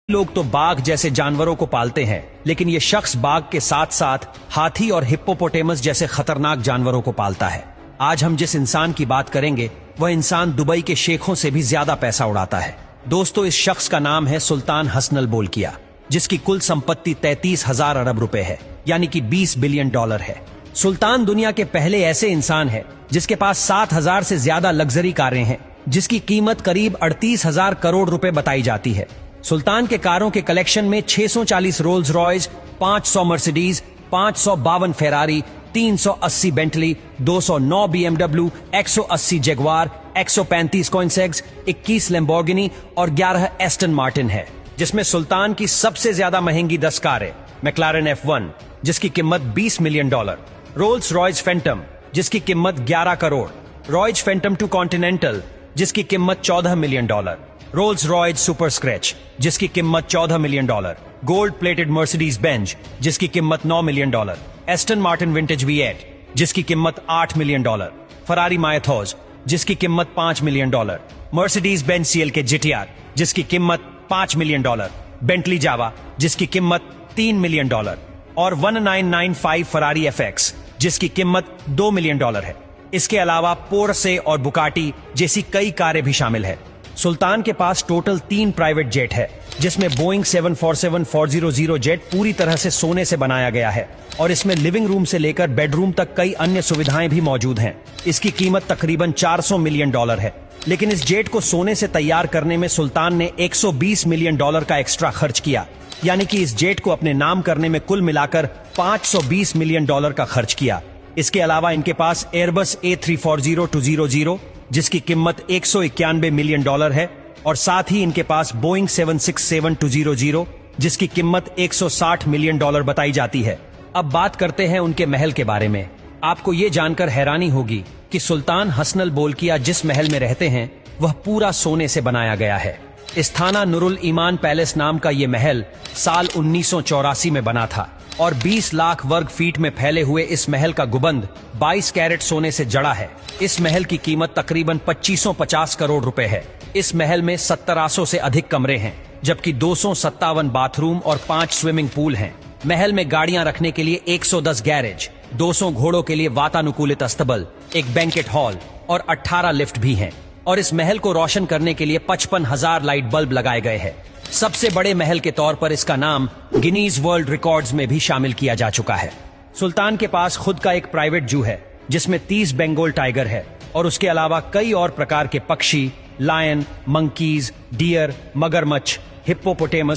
लोग तो बाघ जैसे जानवरों को पालते हैं, लेकिन ये शख्स बाघ के साथ साथ हाथी और हिप्पोपोटेमस जैसे खतरनाक जानवरों को पालता है। आज हम जिस इंसान की बात करेंगे वह इंसान दुबई के शेखों से भी ज्यादा पैसा उड़ाता है। दोस्तों, इस शख्स का नाम है सुल्तान हसनल बोल्किया, जिसकी कुल संपत्ति 33,000 अरब रुपए है, यानी कि 20 बिलियन डॉलर है। सुल्तान दुनिया के पहले ऐसे इंसान है जिसके पास 7,000 से ज्यादा लग्जरी कारें हैं, जिसकी कीमत करीब 38,000 करोड़ रुपए बताई जाती है। सुल्तान के कारों के कलेक्शन में 640 Rolls Royce, 500 Mercedes, 552 Ferrari, 380 Bentley, 209 BMW, 180 Jaguar, 135 कोइनसेग्स, 21 Lamborghini और 11 एस्टन मार्टिन है, जिसमें सुल्तान की सबसे ज्यादा महंगी 10 कारें मैक्लारेन F1 जिसकी कीमत 20 million dollar, Rolls Royce Phantom जिसकी कीमत 11 करोड़, रॉयस फैंटम 2 कॉन्टिनेंटल जिसकी कीमत 14 million dollar, Rolls Royce super scratch जिसकी कीमत 14 million dollar, gold plated Mercedes Benz जिसकी कीमत 9 million dollar, Aston Martin vintage V8 जिसकी कीमत 8 मिलियन डॉलर, फरारी मायथोज जिसकी कीमत 5 million dollar, Mercedes Benz CLK GTR जिसकी कीमत 5 मिलियन डॉलर, बेंटली जावा जिसकी कीमत 3 मिलियन डॉलर और 1995 फरारी FX जिसकी कीमत 2 मिलियन डॉलर है। इसके अलावा पोर्शे और बुकाटी जैसी कई कारें भी शामिल है। सुल्तान के पास टोटल 3 प्राइवेट जेट है, जिसमें बोइंग 747-400 जेट पूरी तरह से सोने से बनाया गया है और इसमें लिविंग रूम से लेकर बेडरूम तक कई अन्य सुविधाएं भी मौजूद हैं। इसकी कीमत तकरीबन 400 मिलियन डॉलर है, लेकिन इस जेट को सोने से तैयार करने में सुल्तान ने 120 मिलियन डॉलर का एक्स्ट्रा खर्च किया, यानी कि इस जेट को अपने नाम करने में कुल मिलाकर 520 मिलियन डॉलर का खर्च किया। इसके अलावा इनके पास एयरबस A340-200 जिसकी कीमत 191 मिलियन डॉलर है और साथ ही इनके पास बोइंग 767-200 जिसकी कीमत 160 मिलियन डॉलर बताई जाती है। अब बात करते हैं उनके महल के बारे में। आपको ये जानकर हैरानी होगी कि सुल्तान हसनल बोल्किया जिस महल में रहते हैं वह पूरा सोने से बनाया गया है। इस्थाना नुरुल ईमान पैलेस नाम का ये महल साल 1984 में बना था और 20 लाख वर्ग फीट में फैले हुए इस महल का गुबंद 22 कैरेट सोने से जड़ा है। इस महल की कीमत तकरीबन 2550 करोड़ रुपए है। इस महल में 1700 से अधिक कमरे हैं, जबकि 257 बाथरूम और 5 स्विमिंग पूल हैं। महल में गाड़ियां रखने के लिए 110 गैरेज, 200 घोड़ों के लिए वातानुकूलित अस्तबल, एक बैंकेट हॉल और 18 लिफ्ट भी हैं। और इस महल को रोशन करने के लिए 55,000 लाइट बल्ब लगाए गए हैं। सबसे बड़े महल के तौर पर इसका नाम गिनीज वर्ल्ड रिकॉर्ड्स में भी शामिल किया जा चुका है। सुल्तान के पास खुद का एक प्राइवेट जू है जिसमें 30 बंगाल टाइगर है और उसके अलावा कई और प्रकार के पक्षी, लायन, मंकीज, डियर, मगरमच्छ, हिप्पोपोटेमस